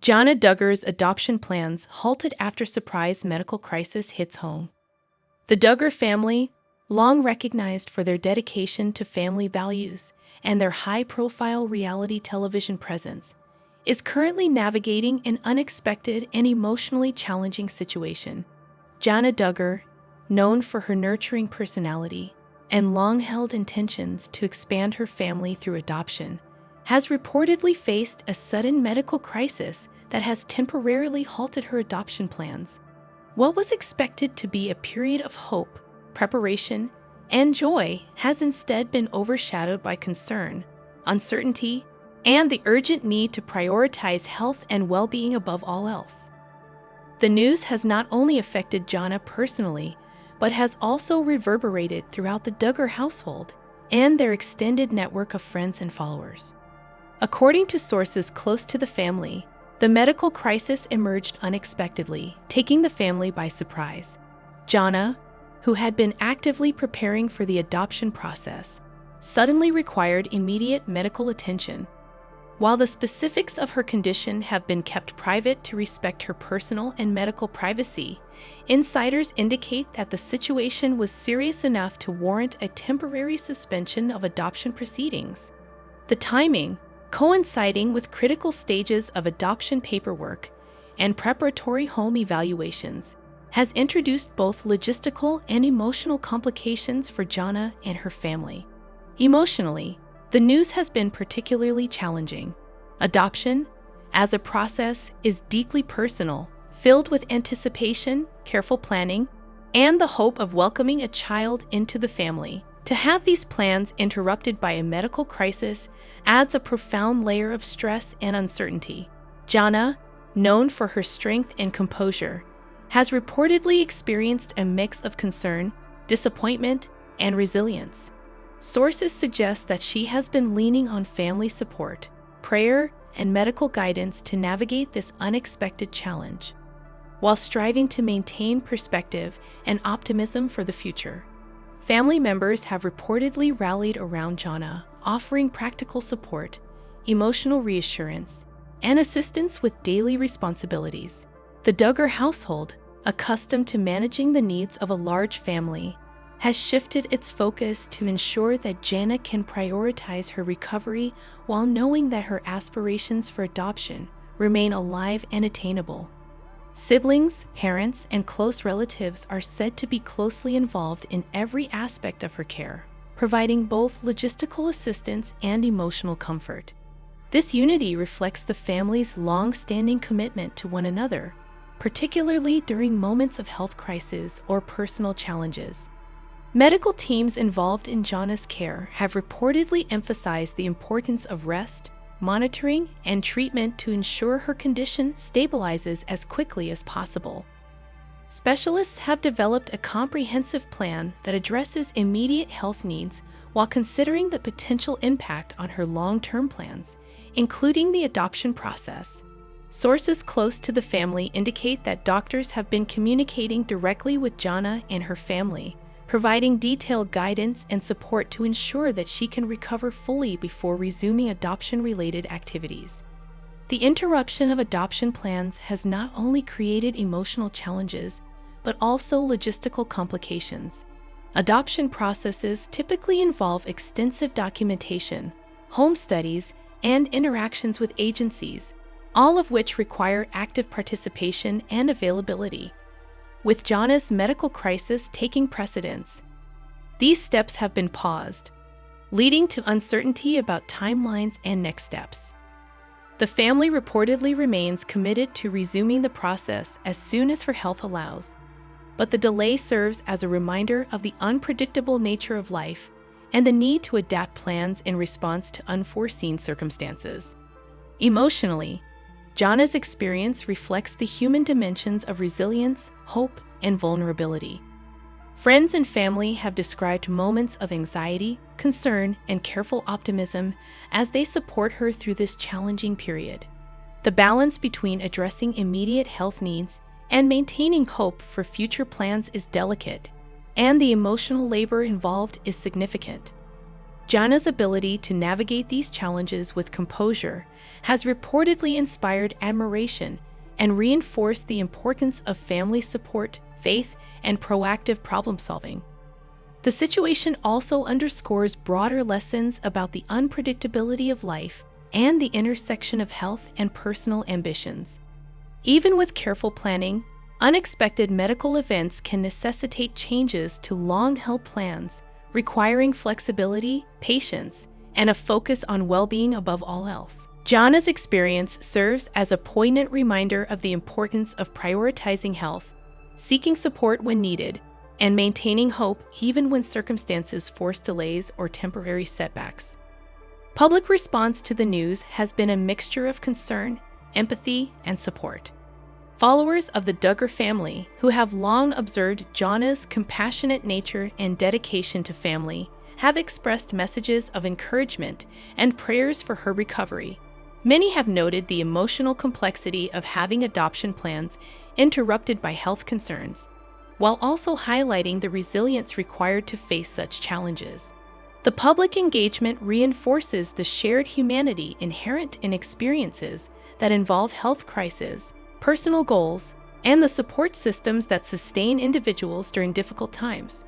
Jana Duggar's adoption plans halted after surprise medical crisis hits home. The Duggar family, long recognized for their dedication to family values and their high-profile reality television presence, is currently navigating an unexpected and emotionally challenging situation. Jana Duggar, known for her nurturing personality and long-held intentions to expand her family through adoption, has reportedly faced a sudden medical crisis that has temporarily halted her adoption plans. What was expected to be a period of hope, preparation, and joy has instead been overshadowed by concern, uncertainty, and the urgent need to prioritize health and well-being above all else. The news has not only affected Jana personally, but has also reverberated throughout the Duggar household and their extended network of friends and followers. According to sources close to the family, the medical crisis emerged unexpectedly, taking the family by surprise. Jana, who had been actively preparing for the adoption process, suddenly required immediate medical attention. While the specifics of her condition have been kept private to respect her personal and medical privacy, insiders indicate that the situation was serious enough to warrant a temporary suspension of adoption proceedings. The timing, coinciding with critical stages of adoption paperwork and preparatory home evaluations, has introduced both logistical and emotional complications for Jana and her family. Emotionally, the news has been particularly challenging. Adoption, as a process, is deeply personal, filled with anticipation, careful planning, and the hope of welcoming a child into the family. To have these plans interrupted by a medical crisis adds a profound layer of stress and uncertainty. Jana, known for her strength and composure, has reportedly experienced a mix of concern, disappointment, and resilience. Sources suggest that she has been leaning on family support, prayer, and medical guidance to navigate this unexpected challenge, while striving to maintain perspective and optimism for the future. Family members have reportedly rallied around Jana, offering practical support, emotional reassurance, and assistance with daily responsibilities. The Duggar household, accustomed to managing the needs of a large family, has shifted its focus to ensure that Jana can prioritize her recovery while knowing that her aspirations for adoption remain alive and attainable. Siblings, parents, and close relatives are said to be closely involved in every aspect of her care, providing both logistical assistance and emotional comfort. This unity reflects the family's long-standing commitment to one another, particularly during moments of health crisis or personal challenges. Medical teams involved in Jana's care have reportedly emphasized the importance of rest, monitoring, and treatment to ensure her condition stabilizes as quickly as possible. Specialists have developed a comprehensive plan that addresses immediate health needs while considering the potential impact on her long-term plans, including the adoption process. Sources close to the family indicate that doctors have been communicating directly with Jana and her family, providing detailed guidance and support to ensure that she can recover fully before resuming adoption-related activities. The interruption of adoption plans has not only created emotional challenges, but also logistical complications. Adoption processes typically involve extensive documentation, home studies, and interactions with agencies, all of which require active participation and availability. With Jana's medical crisis taking precedence, these steps have been paused, leading to uncertainty about timelines and next steps. The family reportedly remains committed to resuming the process as soon as her health allows, but the delay serves as a reminder of the unpredictable nature of life and the need to adapt plans in response to unforeseen circumstances. Emotionally, Jana's experience reflects the human dimensions of resilience, hope, and vulnerability. Friends and family have described moments of anxiety, concern, and careful optimism as they support her through this challenging period. The balance between addressing immediate health needs and maintaining hope for future plans is delicate, and the emotional labor involved is significant. Jana's ability to navigate these challenges with composure has reportedly inspired admiration and reinforced the importance of family support, faith, and proactive problem-solving. The situation also underscores broader lessons about the unpredictability of life and the intersection of health and personal ambitions. Even with careful planning, unexpected medical events can necessitate changes to long-held plans, requiring flexibility, patience, and a focus on well-being above all else. Jana's experience serves as a poignant reminder of the importance of prioritizing health, seeking support when needed, and maintaining hope even when circumstances force delays or temporary setbacks. Public response to the news has been a mixture of concern, empathy, and support. Followers of the Duggar family, who have long observed Jana's compassionate nature and dedication to family, have expressed messages of encouragement and prayers for her recovery. Many have noted the emotional complexity of having adoption plans interrupted by health concerns, while also highlighting the resilience required to face such challenges. The public engagement reinforces the shared humanity inherent in experiences that involve health crises, personal goals, and the support systems that sustain individuals during difficult times.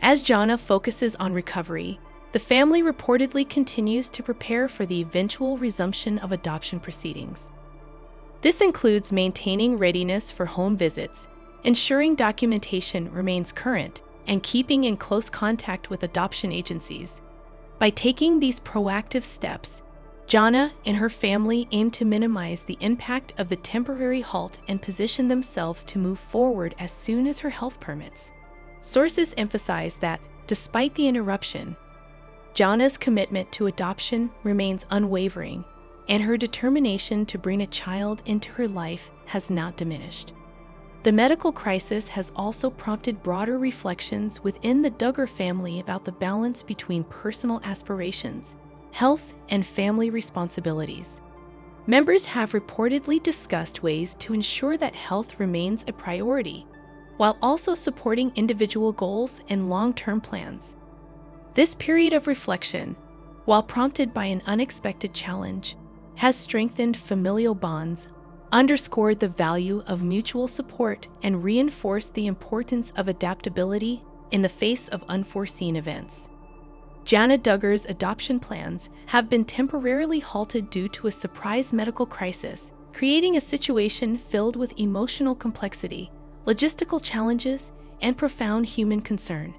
As Jana focuses on recovery, the family reportedly continues to prepare for the eventual resumption of adoption proceedings. This includes maintaining readiness for home visits, ensuring documentation remains current, and keeping in close contact with adoption agencies. By taking these proactive steps, Jana and her family aim to minimize the impact of the temporary halt and position themselves to move forward as soon as her health permits. Sources emphasize that, despite the interruption, Jana's commitment to adoption remains unwavering, and her determination to bring a child into her life has not diminished. The medical crisis has also prompted broader reflections within the Duggar family about the balance between personal aspirations, health, and family responsibilities. Members have reportedly discussed ways to ensure that health remains a priority, while also supporting individual goals and long-term plans. This period of reflection, while prompted by an unexpected challenge, has strengthened familial bonds, underscored the value of mutual support, and reinforced the importance of adaptability in the face of unforeseen events. Jana Duggar's adoption plans have been temporarily halted due to a surprise medical crisis, creating a situation filled with emotional complexity, logistical challenges, and profound human concern.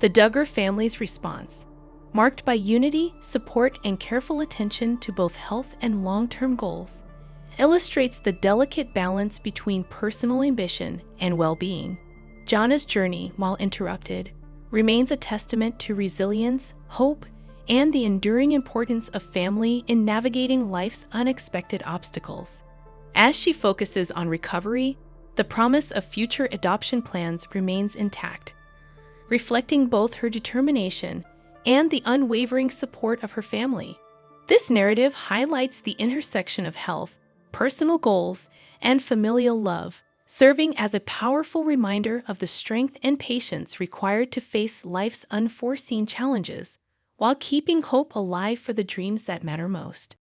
The Duggar family's response, marked by unity, support, and careful attention to both health and long-term goals, illustrates the delicate balance between personal ambition and well-being. Jana's journey, while interrupted, remains a testament to resilience, hope, and the enduring importance of family in navigating life's unexpected obstacles. As she focuses on recovery, the promise of future adoption plans remains intact, reflecting both her determination and the unwavering support of her family. This narrative highlights the intersection of health, personal goals, and familial love, serving as a powerful reminder of the strength and patience required to face life's unforeseen challenges, while keeping hope alive for the dreams that matter most.